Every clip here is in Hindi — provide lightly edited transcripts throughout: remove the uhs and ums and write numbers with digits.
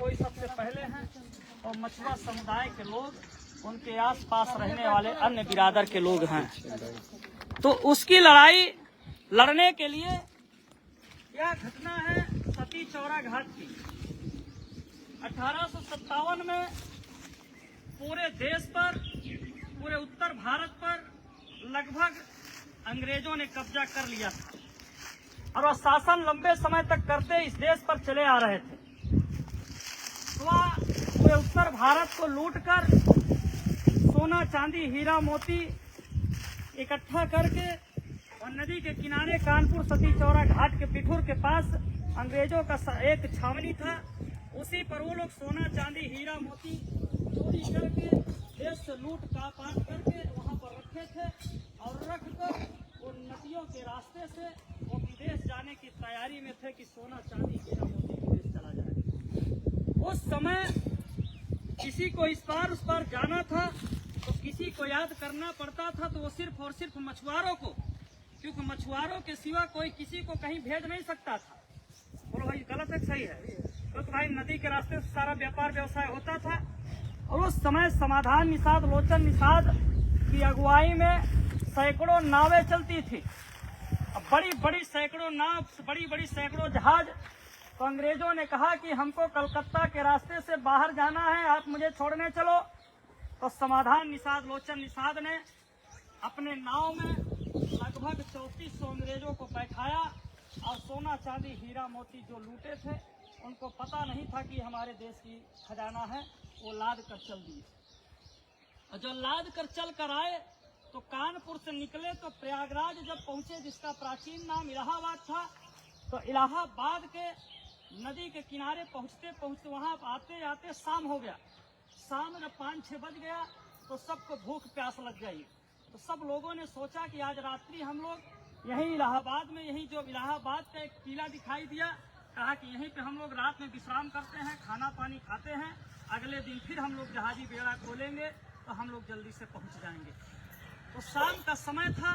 कोई सबसे पहले हैं और मछुआ समुदाय के लोग, उनके आसपास रहने वाले अन्य बिरादर के लोग हैं। तो उसकी लड़ाई लड़ने के लिए यह घटना है सती चौरा घाट की। 1857 में पूरे देश पर, पूरे उत्तर भारत पर लगभग अंग्रेजों ने कब्जा कर लिया था और वह शासन लंबे समय तक करते इस देश पर चले आ रहे थे। वह पूरे उत्तर भारत को लूटकर सोना चांदी हीरा मोती इकट्ठा करके और नदी के किनारे कानपुर सती चौरा घाट के पिठूर के पास अंग्रेजों का एक छावनी था, उसी पर वो लोग सोना चांदी हीरा मोती चोरी करके देश से लूट का पाट करके वहाँ पर रखे थे और रखकर वो नदियों के रास्ते से वो विदेश जाने की तैयारी में थे कि सोना चांदी हीरा मोती विदेश चला जाए। उस समय किसी को इस पार उस पार जाना था तो किसी को याद करना पड़ता था, तो वो सिर्फ और सिर्फ मछुआरों को, क्योंकि मछुआरों के सिवा कोई किसी को कहीं भेज नहीं सकता था। बोलो भाई गलत है सही है? तो भाई नदी के रास्ते से सारा व्यापार व्यवसाय होता था और उस समय समाधान निषाद लोचन निषाद की अगुवाई में सैकड़ों नावें चलती थी। अब बड़ी बड़ी सैकड़ों नाव, बड़ी बड़ी सैकड़ों जहाज। तो अंग्रेजों ने कहा कि हमको कलकत्ता के रास्ते से बाहर जाना है, आप मुझे छोड़ने चलो। तो समाधान निषाद लोचन निषाद ने अपने नाव में लगभग 3400 अंग्रेजों को बैठाया और सोना चांदी हीरा मोती जो लूटे थे, उनको पता नहीं था कि हमारे देश की खजाना है, वो लाद कर चल दिए। और जो लाद कर चल कर आए तो कानपुर से निकले तो प्रयागराज जब पहुंचे, जिसका प्राचीन नाम इलाहाबाद था, तो इलाहाबाद के नदी के किनारे पहुंचते पहुंचते वहां आते आते शाम हो गया। शाम जब 5-6 बज गया तो सबको भूख प्यास लग गई। तो सब लोगों ने सोचा कि आज रात्रि हम लोग यहीं इलाहाबाद में, यहीं जो इलाहाबाद का एक किला दिखाई दिया, कहा कि यहीं पे हम लोग रात में विश्राम करते हैं, खाना पानी खाते हैं, अगले दिन फिर हम लोग जहाजी बेड़ा खोलेंगे तो हम लोग जल्दी से पहुंच जाएंगे। तो शाम का समय था,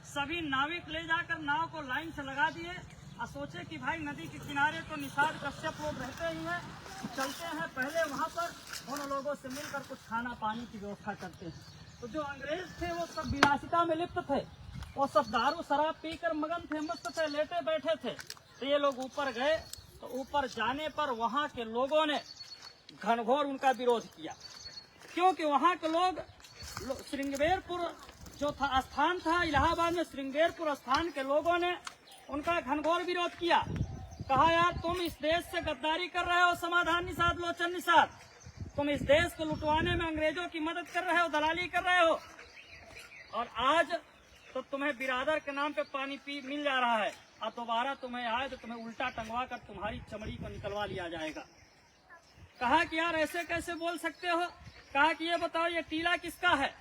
सभी नाविक ले जाकर नाव को लाइन से लगा दिए और सोचे कि भाई नदी के किनारे तो निषाद कश्यप लोग रहते ही हैं, चलते हैं पहले वहां पर उन लोगों से मिलकर कुछ खाना पानी की व्यवस्था करते हैं। तो जो अंग्रेज थे वो सब विलासिता में लिप्त थे, वो सब दारू शराब पीकर मगन थे, मस्त थे, लेटे बैठे थे। तो ये लोग ऊपर गए, तो ऊपर जाने पर वहां के लोगों ने घनघोर उनका विरोध किया, क्योंकि वहां के लोग श्रृंगेरपुर जो था स्थान था इलाहाबाद में, श्रृंगेरपुर स्थान के लोगों ने उनका घनघोर विरोध किया। कहा यार तुम इस देश से गद्दारी कर रहे हो, समाधान निषाद लोचन निषाद, तुम इस देश को लुटवाने में अंग्रेजों की मदद कर रहे हो, दलाली कर रहे हो, और आज तो तुम्हें बिरादर के नाम पे पानी पी मिल जा रहा है और दोबारा तुम्हें आए तो तुम्हें उल्टा टंगवा कर तुम्हारी चमड़ी को निकलवा लिया जाएगा। कहा कि यार ऐसे कैसे बोल सकते हो? कहा कि ये बताओ ये टीला किसका है?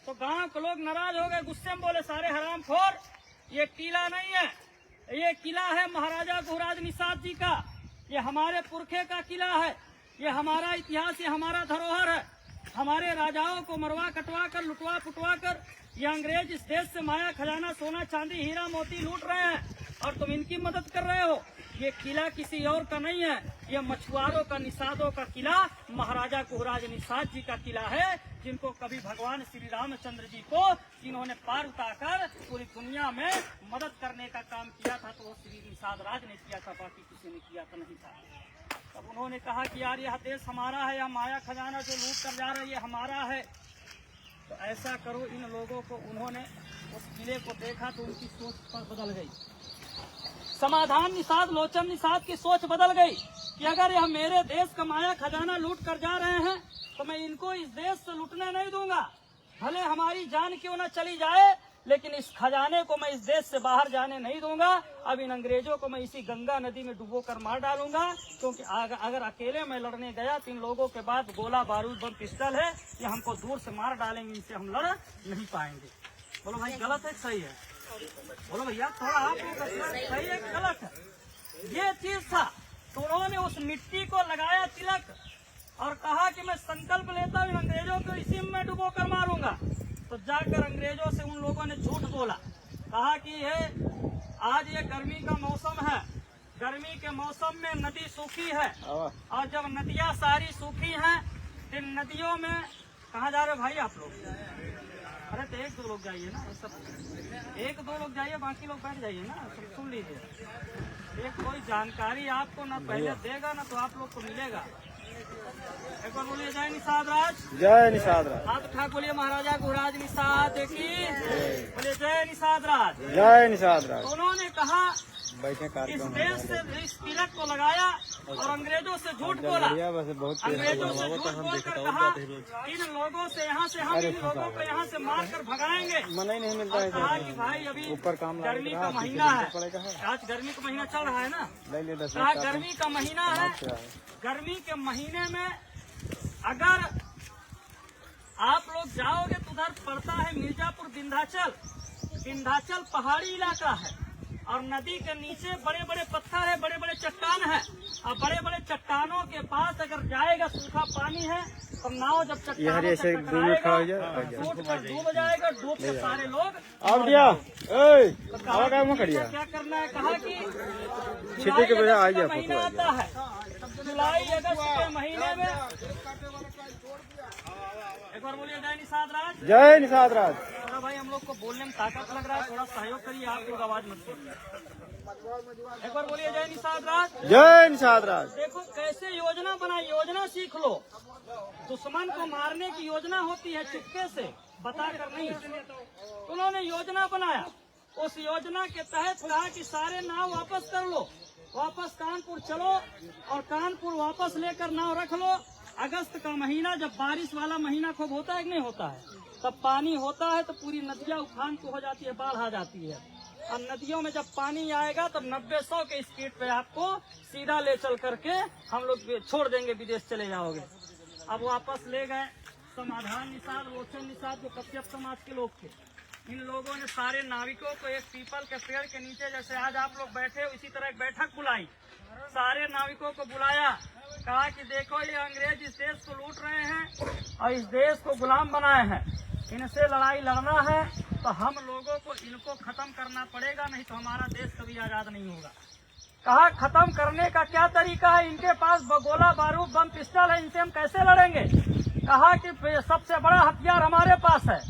तो गांव के लोग नाराज हो गए, गुस्से में बोले सारे हरामखोर, ये टीला नहीं है, ये किला है महाराजा गुहराज निषाद जी का, ये हमारे पुरखे का किला है, ये हमारा इतिहास, ये हमारा धरोहर है। हमारे राजाओं को मरवा कटवा कर लुटवा पुटवा कर ये अंग्रेज इस देश से माया खजाना सोना चांदी हीरा मोती लूट रहे हैं और तुम इनकी मदद कर रहे हो। ये किला किसी और का नहीं है, ये मछुआरों का, निषादों का किला महाराजा गुहराज निषाद जी का किला है, जिनको कभी भगवान श्री रामचंद्र जी को जिन्होंने पार उतारकर पूरी दुनिया में मदद करने का काम किया था, तो वो श्री निषाद राज ने किया था, बाकी किसी ने किया तो नहीं था। तब उन्होंने कहा कि यार यह देश हमारा है, यह माया खजाना जो लूट कर जा रहा है ये हमारा है, तो ऐसा करो इन लोगों को। उन्होंने उस किले को देखा तो उनकी सोच पर बदल गई। समाधान निषाद लोचन निषाद की सोच बदल गई कि अगर यह मेरे देश का माया खजाना लूट कर जा रहे हैं तो मैं इनको इस देश से लूटने नहीं दूंगा, भले हमारी जान क्यों न चली जाए, लेकिन इस खजाने को मैं इस देश से बाहर जाने नहीं दूंगा। अब इन अंग्रेजों को मैं इसी गंगा नदी में डुबो कर मार डालूंगा, क्योंकि अगर अकेले मैं लड़ने गया तो इन लोगों के बाद गोला बारूद बम पिस्टल है, ये हमको दूर से मार डालेंगे, इनसे हम लड़ नहीं पाएंगे। बोलो भाई गलत है सही है? बोलो भैया थोड़ा आप सही है गलत है? ये चीज था। तो उन्होंने उस मिट्टी को लगाया तिलक और कहा कि मैं संकल्प लेता हूँ अंग्रेजों को इसी में डुबो कर मारूंगा। तो जाकर अंग्रेजों से उन लोगों ने झूठ बोला, कहा कि ये आज ये गर्मी का मौसम है, गर्मी के मौसम में में नदी सूखी है, और जब नदियाँ सारी सूखी हैं तो नदियों में कहाँ जा रहे हो भाई आप लोग? अरे तो एक दो लोग जाइए ना, सब एक दो लोग जाइए, बाकी लोग बैठ जाइए ना, सब सुन लीजिए। एक कोई जानकारी आपको ना पहले देगा ना तो आप लोग को मिलेगा। एक बार बोलिए जय निषाद राज। जय निषाद राज। हाथ उठा बोलिए महाराजा गुरुराज निषाद की। बोलिए जय निषाद राज। जय निषाद राज। उन्होंने कहा बैठे इस देश से इस तिलक को लगाया और अंग्रेजों से झूठ बोला। अंग्रेजों से झूठ बोलकर कहा इन लोगों से यहाँ से हम इन लोगों को यहाँ से मार कर भगाएंगे। मना ही नहीं मिलता है। कहा कि भाई अभी ऊपर काम गर्मी का महीना है, आज गर्मी का महीना चल रहा है ना, कहा गर्मी का महीना है, गर्मी के महीने में अगर आप लोग जाओगे तो उधर पड़ता है मिर्जापुर विंध्याचल। विंध्याचल पहाड़ी इलाका है और नदी के नीचे बड़े बड़े पत्थर है, बड़े बड़े चट्टान है, और बड़े बड़े चट्टानों के पास अगर जाएगा सूखा पानी है तो नाव जब चट्टानों से टकराएगा टूट कर डूब जाएगा, डूब के सारे लोग क्या करना है। कहा कि छिटे के बजाय आ गया महीना आता है, जुलाई अगस्त के महीने में। एक बार बोलिए जय निषाद राज। जय निषाद राज। थोड़ा भाई हम लोग को बोलने में ताकत लग रहा है, थोड़ा सहयोग करिए, आप लोग आवाज मत करिए। एक बार बोलिए जय निषाद राज। जय निषाद राज। देखो कैसे योजना बनाई, योजना सीख लो। दुश्मन को मारने की योजना होती है चुपके से, बताकर नहीं। उन्होंने योजना बनाया, उस योजना के तहत कहा कि सारे नाव वापस कर लो, वापस कानपुर चलो और कानपुर वापस लेकर नाव रख लो। अगस्त का महीना जब बारिश वाला महीना खूब होता है कि नहीं होता है, तब पानी होता है तो पूरी नदियाँ उफान को हो जाती है, बाढ़ आ जाती है। और नदियों में जब पानी आएगा तब 90-100 के स्पीड पे आपको सीधा ले चल करके हम लोग छोड़ देंगे, विदेश चले जाओगे। अब वापस ले गए समाधान निषाद, रोशन निषाद जो कश्यप समाज के लोग थे। इन लोगों ने सारे नाविकों को एक पीपल के पेड़ के नीचे, जैसे आज आप लोग बैठे हो इसी तरह एक बैठक बुलाई, सारे नाविकों को बुलाया, कहा कि देखो ये अंग्रेज इस देश को लूट रहे हैं और इस देश को गुलाम बनाए हैं, इनसे लड़ाई लड़ना है तो हम लोगों को इनको खत्म करना पड़ेगा, नहीं तो हमारा देश कभी आजाद नहीं होगा। कहा खत्म करने का क्या तरीका है, इनके पास गोला बारूद बम पिस्टल है, इनसे हम कैसे लड़ेंगे। कहा कि सबसे बड़ा हथियार हमारे पास है,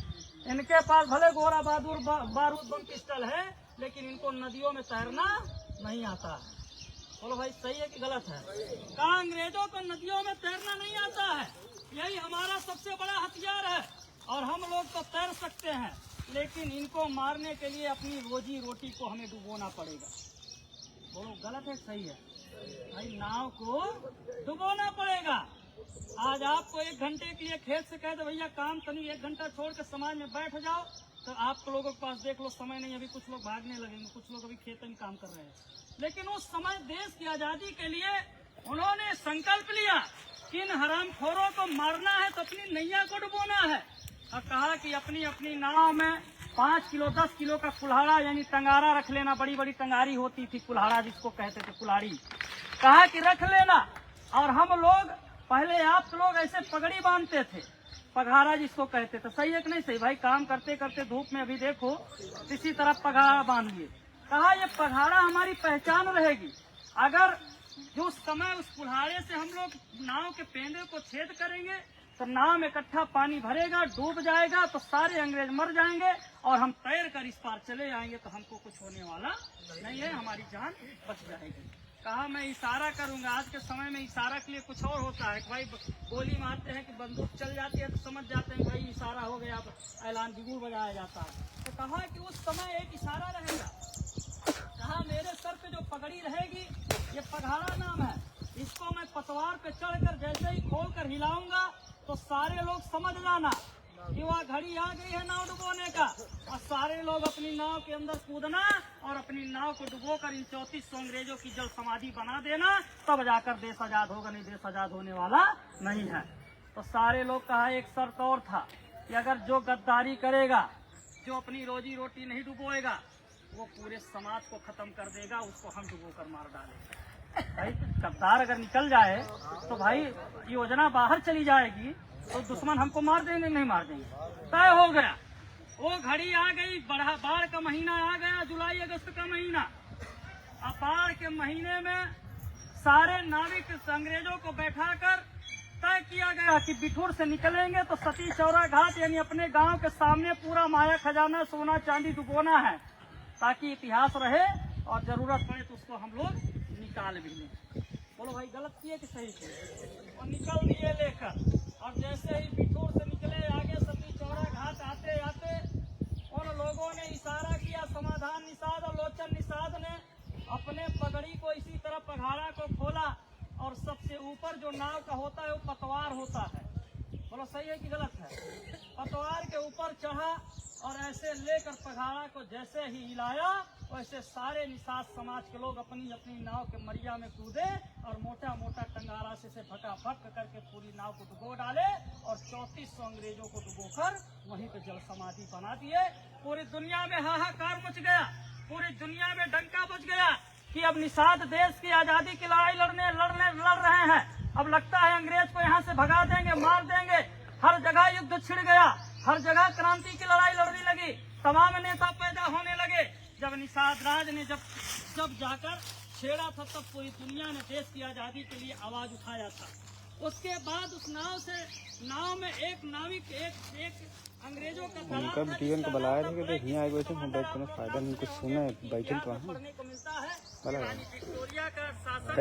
इनके पास भले गोला बारूद बम पिस्टल है लेकिन इनको नदियों में तैरना नहीं आता है। बोलो भाई सही है कि गलत है। कहा अंग्रेजों को नदियों में तैरना नहीं आता है, यही हमारा सबसे बड़ा हथियार है और हम लोग तो तैर सकते हैं, लेकिन इनको मारने के लिए अपनी रोजी रोटी को हमें डुबोना पड़ेगा। बोलो गलत है सही है भाई, नाव को डुबोना पड़ेगा। आज आपको 1 घंटे के लिए खेत से कह दो भैया काम तनी 1 घंटा छोड़ के समाज में बैठ जाओ, तो आप लोगों के पास देख लो समय नहीं, अभी कुछ लोग भागने लगेंगे, कुछ लोग अभी खेत में काम कर रहे हैं। लेकिन उस समय देश की आजादी के लिए उन्होंने संकल्प लिया कि इन हरामखोरों को मारना है तो अपनी नैया को डुबोना है, और कहा कि अपनी अपनी नाव में 5 किलो 10 किलो का कुल्हाड़ा यानी टंगारा रख लेना, बड़ी बड़ी टंगारी होती थी, कुल्हाड़ा जिसको कहते थे कुल्हाड़ी, कहा कि रख लेना। और हम लोग पहले आप लोग ऐसे पगड़ी बांधते थे, पघारा जिसको कहते थे, सही है कि नहीं सही भाई, काम करते करते धूप में अभी देखो इसी तरह पघारा बांध लिए। कहा ये पघारा हमारी पहचान रहेगी, अगर जो समय उस कुल्हाड़े से हम लोग नाव के पेंदे को छेद करेंगे तो नाव में इकट्ठा पानी भरेगा, डूब जाएगा तो सारे अंग्रेज मर जाएंगे और हम तैर कर इस पार चले जाएंगे तो हमको कुछ होने वाला नहीं है, हमारी जान बच जाएगी। कहा मैं इशारा करूंगा, आज के समय में इशारा के लिए कुछ और होता है, भाई गोली मारते हैं कि बंदूक चल जाती है तो समझ जाते हैं भाई इशारा हो गया, ऐलान बिगुल बजाया जाता है। तो कहा कि उस समय एक इशारा रहेगा, कहा मेरे सर पे जो पगड़ी रहेगी ये पघाड़ा नाम है, इसको मैं पतवार पे चढ़कर जैसे ही खोल कर हिलाऊंगा तो सारे लोग समझ जाना कि वह घड़ी आ गई है नाव डुबोने का, और सारे लोग अपनी नाव के अंदर कूदना और अपनी नाव को डुबोकर इन 3400 अंग्रेजों की जल समाधि बना देना, तब जाकर देश आजाद होगा, नहीं देश आजाद होने वाला नहीं है। तो सारे लोग कहा एक शर्त और था कि अगर जो गद्दारी करेगा, जो अपनी रोजी रोटी नहीं डुबोएगा, वो पूरे समाज को खत्म कर देगा, उसको हम डुबो कर मार डालेंगे। भाई गद्दार अगर निकल जाए तो भाई योजना बाहर चली जाएगी, तो दुश्मन हमको मार देंगे नहीं मार देंगे, तय हो गया। वो घड़ी आ गई, बाढ़ का महीना आ गया, जुलाई अगस्त का महीना। बाढ़ के महीने में सारे नाविक अंग्रेजों को बैठाकर तय किया गया कि बिठूर से निकलेंगे तो सती चौरा घाट यानी अपने गांव के सामने पूरा माया खजाना सोना चांदी डुबोना है, ताकि इतिहास रहे और जरूरत पड़े तो उसको हम लोग निकाल भी लें। बोलो भाई गलत किए कि सही किए? और निकल दिए लेकर, और जैसे ही बिठूर से निकले आगे सती चौरा घाट आते आते उन लोगों ने इशारा किया, समाधान निषाद और लोचन निषाद ने अपने पगड़ी को इसी तरह पघाड़ा को खोला और सबसे ऊपर जो नाव का होता है वो पतवार होता है। बोलो सही है कि गलत है? पतवार के ऊपर चढ़ा और ऐसे लेकर पघाड़ा को जैसे ही हिलाया वैसे सारे निषाद समाज के लोग अपनी अपनी नाव के मरिया में कूदे और मोटा मोटा टंगारा से फटाफट करके पूरी नाव को डुबो डाले और 3400 अंग्रेजों को डुबोकर वहीं पे जल समाधि बना दिए। पूरी दुनिया में हाहाकार मच गया, पूरी दुनिया में डंका बज गया कि अब निषाद देश की आजादी की लड़ाई लड़ रहे हैं। अब लगता है अंग्रेज को यहाँ से भगा देंगे, मार देंगे। हर जगह युद्ध छिड़ गया, हर जगह क्रांति की लड़ाई लड़ने लगी, तमाम नेता पैदा होने लगे। जब निषाद राज ने जब जाकर छेड़ा था तब पूरी दुनिया ने देश की आजादी के लिए आवाज उठाया था। उसके बाद उस नाव में एक नाविक एक अंग्रेजों का उनका टीएन को बुलाया था कि देखिए आए बैठे हम बैठ कर फायदा नहीं कुछ सुना है बैठे तो पढ़ने को मिलता है। भला रानी विक्टोरिया का शासन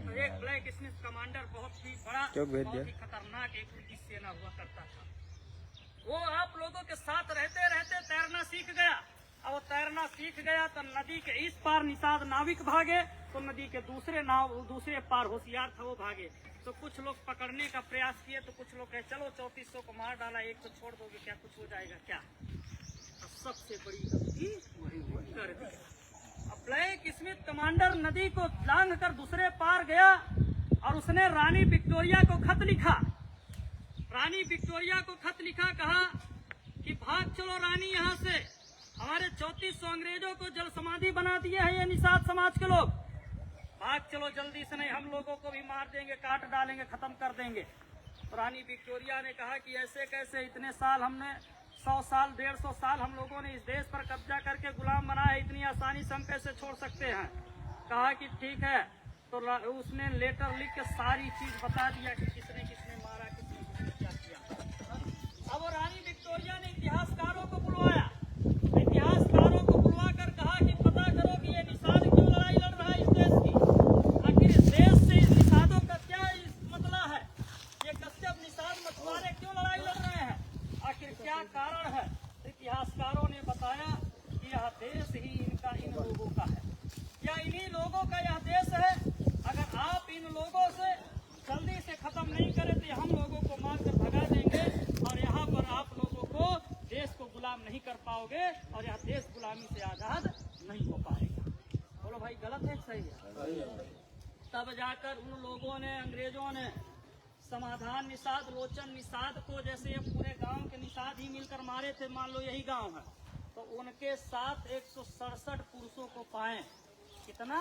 में एक ब्लैक स्मिथ कमांडर बहुत ही बड़ा बहुत ही खतरनाक एक ब्रिटिश सेना हुआ करता था। वो आप लोगों के साथ रहते रहते तैरना सीख गया। अब वो तैरना सीख गया तो नदी के इस पार निषाद नाविक भागे तो नदी के दूसरे पार होशियार था वो भागे। तो कुछ लोग पकड़ने का प्रयास किए तो कुछ लोग कहे चलो 3400 को मार डाला, एक तो छोड़ दोगे क्या, कुछ हो जाएगा क्या? अब सबसे बड़ी गलती वही कर दी। अब ब्लैक स्मिथ कमांडर नदी को लांघ कर दूसरे पार गया और उसने रानी विक्टोरिया को खत लिखा। रानी विक्टोरिया को खत लिखा, कहा कि भाग चलो रानी यहाँ से, हमारे 3400 अंग्रेजों को जल समाधि बना दिए हैं ये निषाद समाज के लोग, भाग चलो जल्दी से, नहीं हम लोगों को भी मार देंगे, काट डालेंगे, खत्म कर देंगे। तो रानी विक्टोरिया ने कहा कि ऐसे कैसे, इतने साल हमने 100 साल 150 साल हम लोगों ने इस देश पर कब्जा करके गुलाम बनाया, इतनी आसानी से हम कैसे छोड़ सकते हैं? कहा कि ठीक है। तो उसने लेटर लिख के सारी चीज बता दिया कि किसने किसने मारा, किसने क्या किया। अब रानी विक्टोरिया ने इतिहासकारों को बुलवाया, इतिहासकारों को बुलवा कर कहा कि पता करो कि ये निषाद क्यों लड़ाई लड़ रहा है इस देश की, आखिर इस देश से इस निषादों का क्या मतलब है, ये कश्यप निषाद मछुआरे क्यों लड़ाई लड़ रहे हैं, आखिर क्या कारण है? इतिहासकारों ने बताया कि यह देश ही इनका इन लोगों का है, या इन्हीं लोगों का यह देश है। अगर आप इन लोगों से जल्दी से खत्म नहीं करें तो हम लोगों को मारकर भगा देंगे और यहाँ पर आप लोगों को देश को गुलाम नहीं कर पाओगे और यह देश गुलामी से आजाद नहीं हो पाएगा। बोलो भाई गलत है सही है? तब जाकर उन लोगों ने, अंग्रेजों ने समाधान निषाद लोचन निषाद को, जैसे ये पूरे गांव के निषाद ही मिलकर मारे थे, मान लो यही गांव है, तो उनके साथ 167 पुरुषों को पाए। कितना?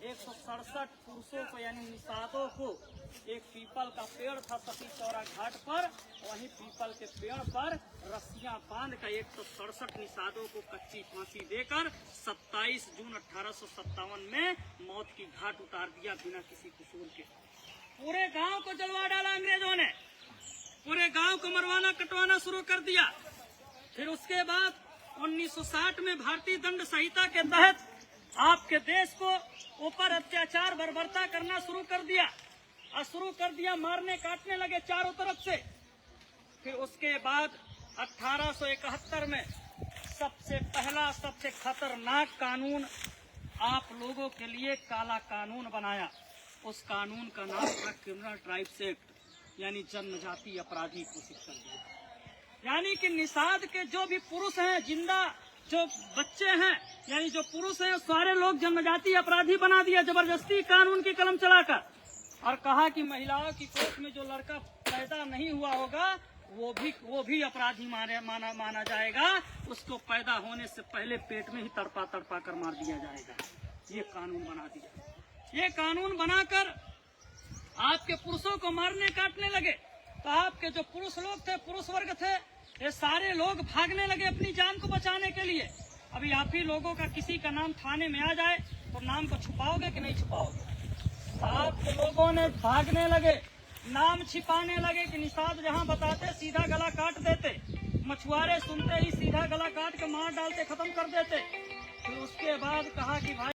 167 पुरुषों को, यानी निषादों को। एक पीपल का पेड़ था सती चौरा घाट पर, वहीं पीपल के पेड़ पर रस्सियां बांध कर 167 निषादों को कच्ची फांसी देकर 27 जून 1857 में मौत की घाट उतार दिया बिना किसी कसूर के। पूरे गांव को जलवा डाला अंग्रेजों ने, पूरे गांव को मरवाना कटवाना शुरू कर दिया। फिर उसके बाद 1960 में भारतीय दंड संहिता के तहत आपके देश को ऊपर अत्याचार बर्बरता करना शुरू कर दिया, मारने काटने लगे चारों तरफ से। फिर उसके बाद 1871 में सबसे पहला सबसे खतरनाक कानून आप लोगों के लिए काला कानून बनाया। उस कानून का नाम था क्रिमिनल ट्राइब्स एक्ट, यानी जन्मजाति अपराधी घोषित कर दिया। यानी कि निषाद के जो भी पुरुष हैं, जिंदा जो बच्चे हैं, यानी जो पुरुष हैं, सारे लोग जन्मजाति अपराधी बना दिया जबरदस्ती कानून की कलम चलाकर। और कहा कि महिलाओं की कोख में जो लड़का पैदा नहीं हुआ होगा वो भी अपराधी माना जाएगा, उसको पैदा होने से पहले पेट में ही तड़पा कर मार दिया जाएगा। ये कानून बना दिया। ये कानून बनाकर आपके पुरुषों को मारने काटने लगे, तो आपके जो पुरुष लोग थे, पुरुष वर्ग थे, ये सारे लोग भागने लगे अपनी जान को बचाने के लिए। अभी आप ही लोगों का किसी का नाम थाने में आ जाए तो नाम को छुपाओगे कि नहीं छुपाओगे? साथ के लोगों ने भागने लगे, नाम छिपाने लगे कि निषाद जहां बताते सीधा गला काट देते। मछुआरे सुनते ही सीधा गला काट के मार डालते, खत्म कर देते। फिर उसके बाद कहा कि भाई